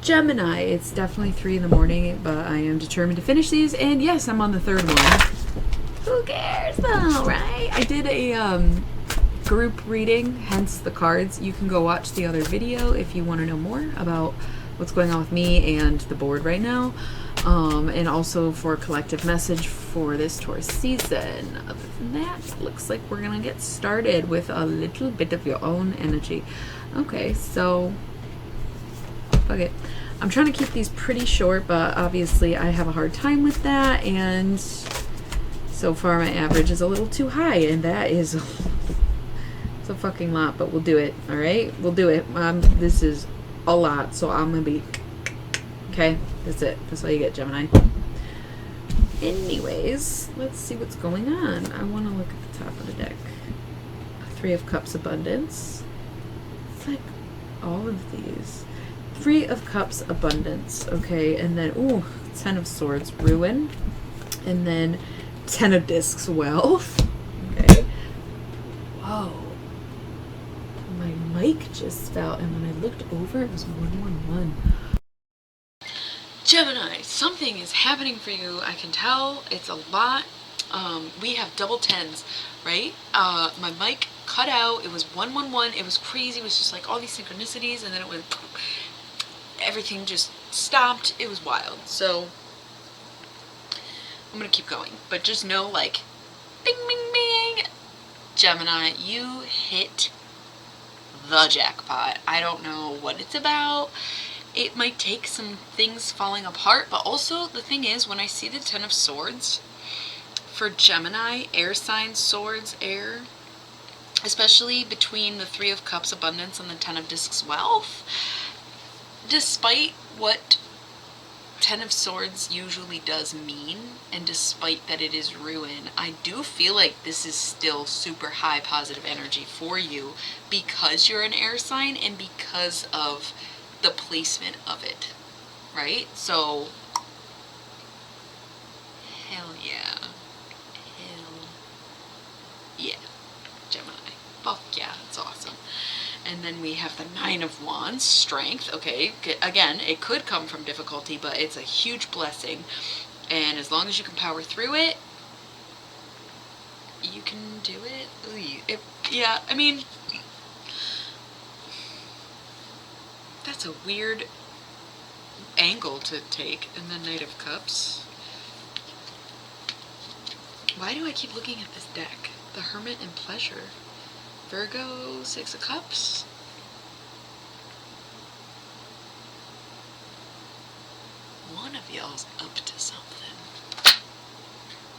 Gemini. It's definitely 3 in the morning, but I am determined to finish these. And yes, I'm on the third one. Who cares though, right? I did a group reading, hence the cards. You can go watch the other video if you want to know more about what's going on with me and the board right now. And also for a collective message for this Taurus season. Other than that, looks like we're gonna get started with a little bit of your own energy. Okay, so fuck it. I'm trying to keep these pretty short, but obviously I have a hard time with that, and so far my average is a little too high, and that is it's a fucking lot, but we'll do it. All right, we'll do it. This is a lot, so I'm gonna be okay. That's it. That's all you get, Gemini. Anyways, let's see what's going on. I want to look at the top of the deck. 3 of Cups, Abundance. It's like all of these. 3 of Cups, Abundance. Okay, and then, ooh, 10 of Swords, Ruin. And then 10 of Discs, Wealth. Okay. Whoa. My mic just fell, and when I looked over, it was 111. Gemini, something is happening for you. I can tell. It's a lot. We have double 10s, right? My mic cut out. It was 111. It was crazy. It was just like all these synchronicities, and then it went. Everything just stopped. It was wild. So I'm gonna keep going, but just know, like, bing, bing, bing. Gemini, you hit the jackpot. I don't know what it's about. It might take some things falling apart, but also the thing is, when I see the 10 of Swords, for Gemini, air signs, swords, air, especially between the 3 of Cups, Abundance, and the 10 of Discs, Wealth, despite what 10 of Swords usually does mean, and despite that it is ruin, I do feel like this is still super high positive energy for you because you're an air sign and because of the placement of it, right? So, hell yeah. Hell yeah. Gemini. Fuck yeah, it's awesome. And then we have the 9 of Wands, Strength. Okay, again, it could come from difficulty, but it's a huge blessing. And as long as you can power through it, you can do it. Yeah, I mean, that's a weird angle to take. And then Knight of Cups. Why do I keep looking at this deck? The Hermit and Pleasure. Virgo, 6 of Cups. One of y'all's up to something.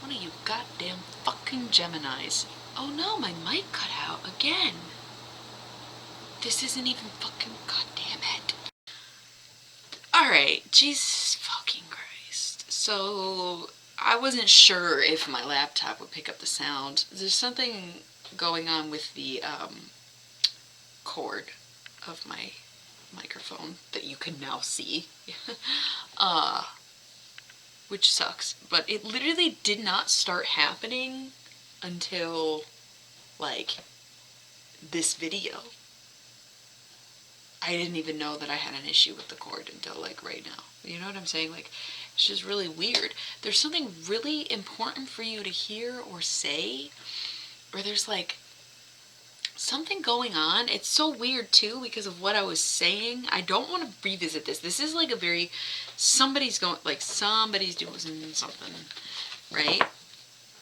One of you goddamn fucking Geminis. Oh no, my mic cut out again. This isn't even fucking goddamn it. Alright, Jesus fucking Christ. So, I wasn't sure if my laptop would pick up the sound. There's something going on with the cord of my microphone that you can now see. Which sucks. But it literally did not start happening until, like, this video. I didn't even know that I had an issue with the cord until, like, right now. You know what I'm saying? Like, it's just really weird. There's something really important for you to hear or say, or there's, like, something going on. It's so weird, too, because of what I was saying. I don't want to revisit this. This is, like, a very, somebody's doing something, right?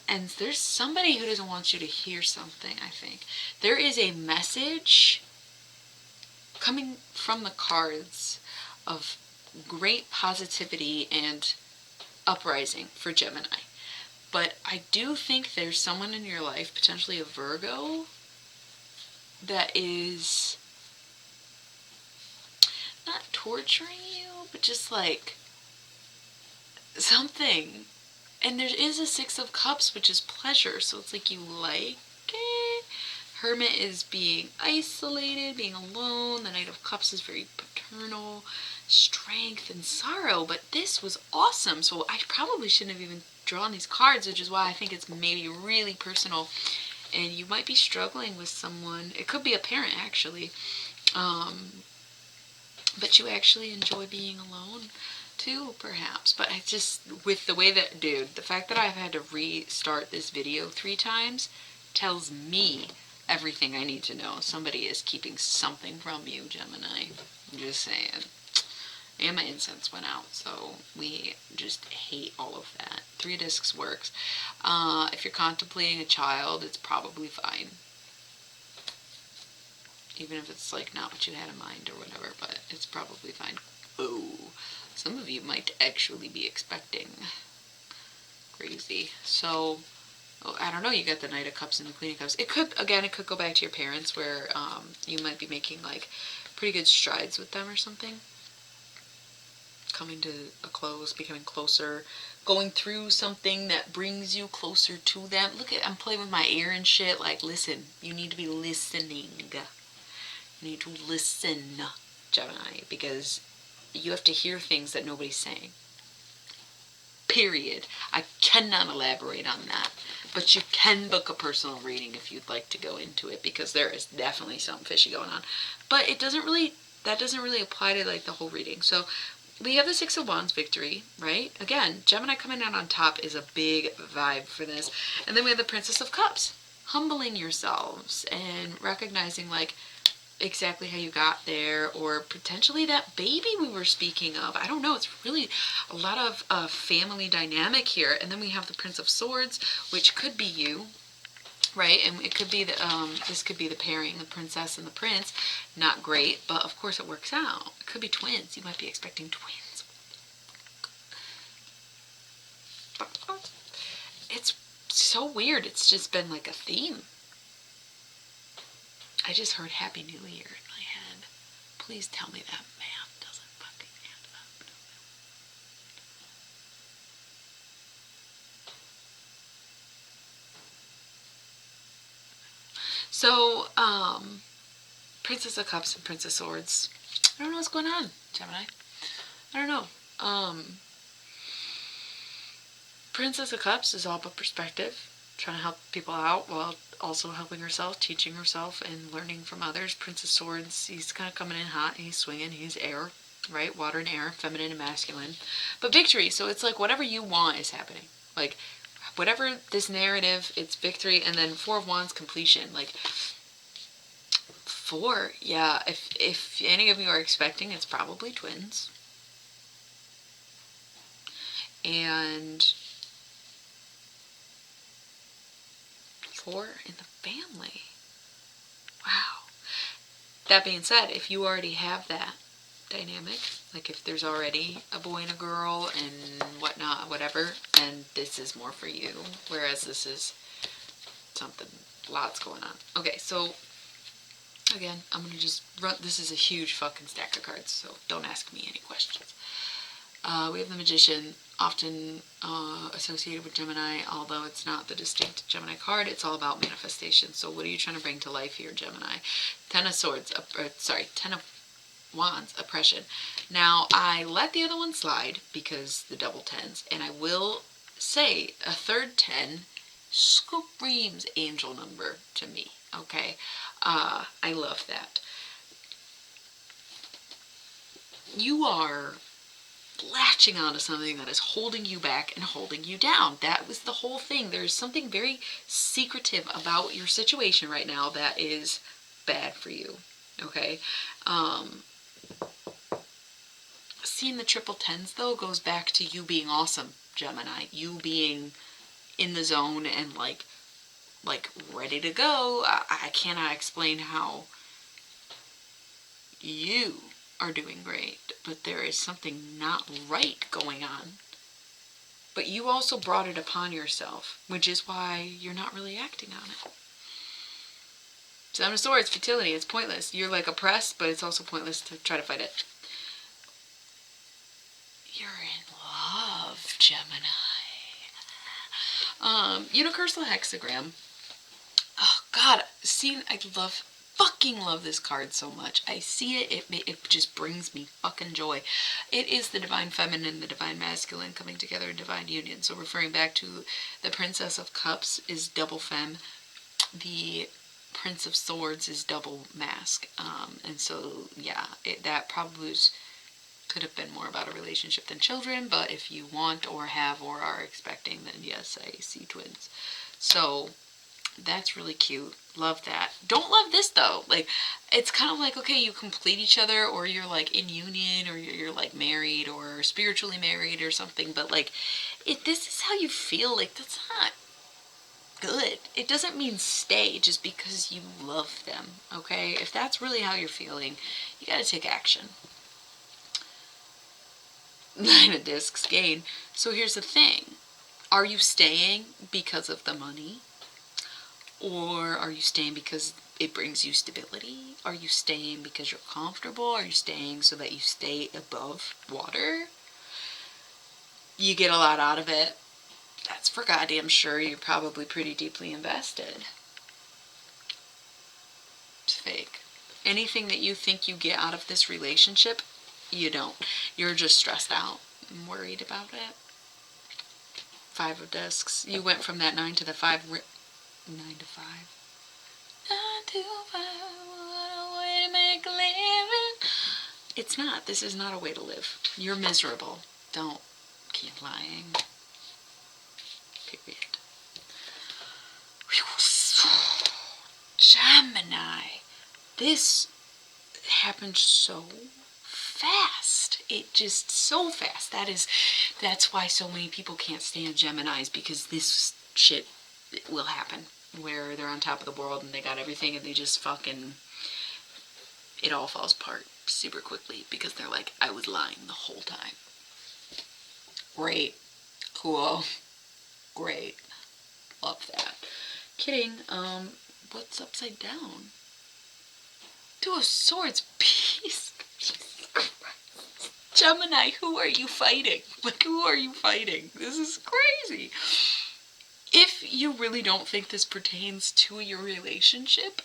And there's somebody who doesn't want you to hear something, I think. There is a message coming from the cards of great positivity and uprising for Gemini. But I do think there's someone in your life, potentially a Virgo, that is not torturing you, but just like something. And there is a 6 of Cups, which is pleasure, so it's like you like it. Hermit is being isolated, being alone. The Knight of Cups is very paternal, strength and sorrow. But this was awesome, so I probably shouldn't have even drawn these cards, which is why I think it's maybe really personal. And you might be struggling with someone. It could be a parent, actually. but you actually enjoy being alone too, perhaps. But I just, with the way that, dude, the fact that I've had to restart this video 3 times tells me everything I need to know. Somebody is keeping something from you, Gemini. I'm just saying. And my incense went out, so we just hate all of that. 3 discs works. If you're contemplating a child, it's probably fine. Even if it's like not what you had in mind or whatever, but it's probably fine. Oh, some of you might actually be expecting. Crazy. So, I don't know, you got the Knight of Cups and the Queen of Cups. It could, again, it could go back to your parents where you might be making like pretty good strides with them or something. Coming to a close, becoming closer, going through something that brings you closer to them. Look at, I'm playing with my ear and shit. Like, listen, you need to be listening. You need to listen, Gemini, because you have to hear things that nobody's saying. Period. I cannot elaborate on that. But you can book a personal reading if you'd like to go into it, because there is definitely something fishy going on. But it doesn't really, that doesn't really apply to like the whole reading. So we have the 6 of Wands victory, right? Again, Gemini coming out on top is a big vibe for this. And then we have the Princess of Cups. Humbling yourselves and recognizing like exactly how you got there, or potentially that baby we were speaking of. I don't know. It's really a lot of family dynamic here. And then we have the Prince of Swords, which could be you, right? And it could be the this could be the pairing, the princess and the prince. Not great, but of course it works out. It could be twins. You might be expecting twins. It's so weird. It's just been like a theme. I just heard Happy New Year in my head. Please tell me that math doesn't fucking add up. So, Princess of Cups and Prince of Swords. I don't know what's going on, Gemini. I don't know. Princess of Cups is all about perspective. Trying to help people out while also helping herself, teaching herself, and learning from others. Prince of Swords, he's kind of coming in hot, he's swinging, he's air, right? Water and air, feminine and masculine. But victory, so it's like whatever you want is happening. Like, whatever this narrative, it's victory. And then 4 of Wands, completion. Like, 4, yeah, if any of you are expecting, it's probably twins. And 4 in the family. Wow. That being said, if you already have that dynamic, like if there's already a boy and a girl and whatnot, whatever, then this is more for you. Whereas this is something, lots going on. Okay, so again, I'm going to just run, this is a huge fucking stack of cards, so don't ask me any questions. We have the Magician, often associated with Gemini, although it's not the distinct Gemini card. It's all about manifestation. So what are you trying to bring to life here, Gemini? 10 of Swords, 10 of Wands, oppression. Now, I let the other one slide because the double 10s, and I will say a third 10 screams angel number to me, okay? I love that. You are latching onto something that is holding you back and holding you down. That was the whole thing. There's something very secretive about your situation right now that is bad for you, okay? Seeing the triple 10s though goes back to you being awesome, Gemini. You being in the zone and like ready to go. I cannot explain how you are doing great, but there is something not right going on. But you also brought it upon yourself, which is why you're not really acting on it. 7 of Swords, futility, it's pointless. You're like oppressed, but it's also pointless to try to fight it. You're in love, Gemini. Universal hexagram. Oh God, see, fucking love this card so much. I see it, it just brings me fucking joy. It is the divine feminine and the divine masculine coming together in divine union. So referring back to the Princess of Cups is double femme. The Prince of Swords is double mask. And so, yeah, that probably could have been more about a relationship than children, but if you want or have or are expecting, then yes, I see twins. So that's really cute. Love that. Don't love this though. Like, it's kind of like, okay, you complete each other, or you're like in union, or you're like married or spiritually married or something, but like, if this is how you feel, like, that's not good. It doesn't mean stay just because you love them, okay? If that's really how you're feeling, you gotta take action. 9 of discs, gain. So here's the thing. Are you staying because of the money? Or are you staying because it brings you stability? Are you staying because you're comfortable? Are you staying so that you stay above water? You get a lot out of it. That's for goddamn sure. You're probably pretty deeply invested. It's fake. Anything that you think you get out of this relationship, you don't. You're just stressed out and worried about it. 5 of discs. You went from that 9 to the 5. 9 to 5. 9 to 5. What a way to make a living. It's not. This is not a way to live. You're miserable. Don't keep lying. Period. Gemini. This happened so fast. It just so fast. That's why so many people can't stand Geminis, because this shit will happen where they're on top of the world and they got everything and they just fucking, it all falls apart super quickly because they're like, I was lying the whole time. Great. Cool. Great. Love that. Kidding. What's upside down? 2 of Swords. Peace. Jesus Christ. Gemini, who are you fighting? Like, who are you fighting? This is crazy. If you really don't think this pertains to your relationship,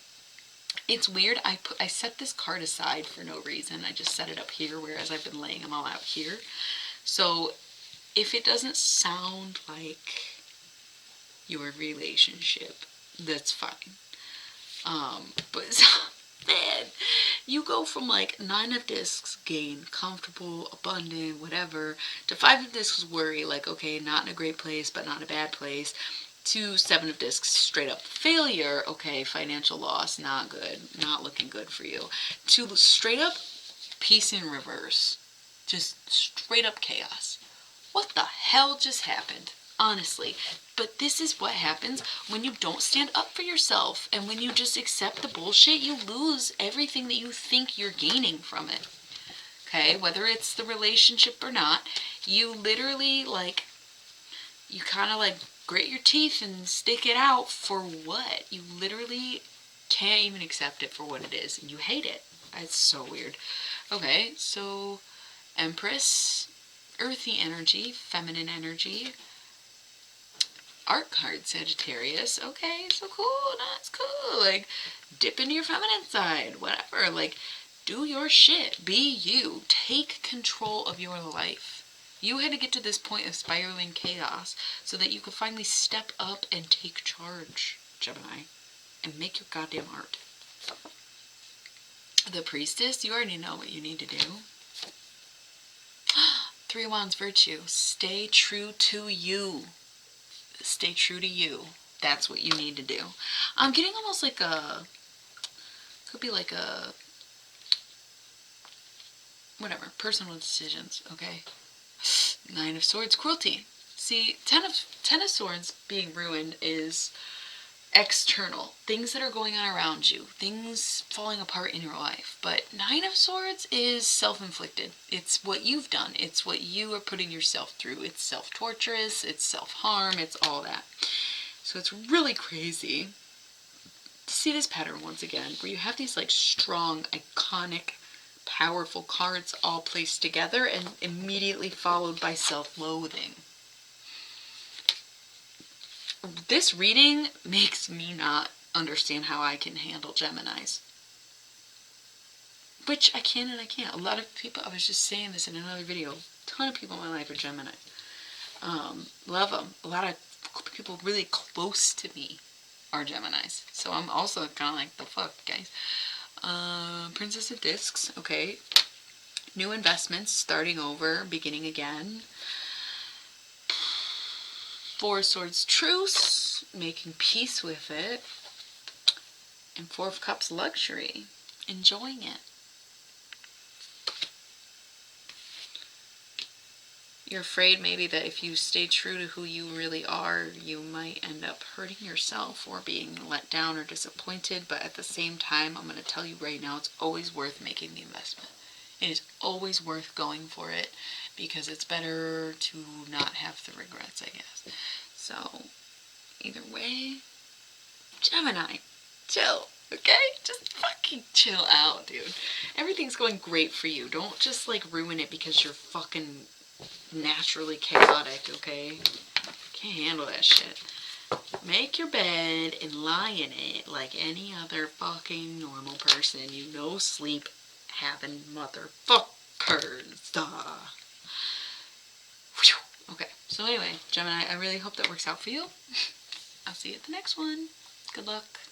it's weird. I set this card aside for no reason. I just set it up here, whereas I've been laying them all out here. So if it doesn't sound like your relationship, that's fine. But man, you go from like 9 of discs, gain, comfortable, abundant, whatever, to 5 of discs, worry, like, okay, not in a great place, but not a bad place, to 7 of discs, straight up failure, okay, financial loss, not good, not looking good for you, to straight up peace in reverse, just straight up chaos. What the hell just happened? Honestly. But this is what happens when you don't stand up for yourself, and when you just accept the bullshit, you lose everything that you think you're gaining from it. Okay? Whether it's the relationship or not, you literally, like, you kind of like grit your teeth and stick it out for what? You literally can't even accept it for what it is, and you hate it. It's so weird. Okay, so Empress, earthy energy, feminine energy, art card, Sagittarius. Okay, so cool, that's cool. Like, dip into your feminine side, whatever. Like, do your shit. Be you. Take control of your life. You had to get to this point of spiraling chaos so that you could finally step up and take charge, Gemini, and make your goddamn art. The Priestess, you already know what you need to do. 3 Wands, virtue. Stay true to you. Stay true to you. That's what you need to do. I'm getting almost like a, could be like a, whatever, personal decisions, okay? 9 of Swords, cruelty. See, 10 of Swords being ruined is external. Things that are going on around you. Things falling apart in your life. But 9 of Swords is self-inflicted. It's what you've done. It's what you are putting yourself through. It's self-torturous. It's self-harm. It's all that. So it's really crazy to see this pattern once again, where you have these like strong, iconic, powerful cards all placed together and immediately followed by self-loathing. This reading makes me not understand how I can handle Geminis. Which I can and I can't. A lot of people, I was just saying this in another video, a ton of people in my life are Gemini. Love them. A lot of people really close to me are Geminis. So I'm also kind of like, the fuck, guys. Princess of Discs, okay. New investments, starting over, beginning again. Four of Swords, truce, making peace with it. And Four of Cups, luxury, enjoying it. You're afraid maybe that if you stay true to who you really are, you might end up hurting yourself or being let down or disappointed. But at the same time, I'm going to tell you right now, it's always worth making the investment. It is always worth going for it because it's better to not have the regrets, I guess. So, either way, Gemini, chill, okay? Just fucking chill out, dude. Everything's going great for you. Don't just, like, ruin it because you're fucking naturally chaotic, okay? Can't handle that shit. Make your bed and lie in it like any other fucking normal person. You know, sleep having motherfuckers. Okay, so anyway, Gemini, I really hope that works out for you. I'll see you at the next one. Good luck.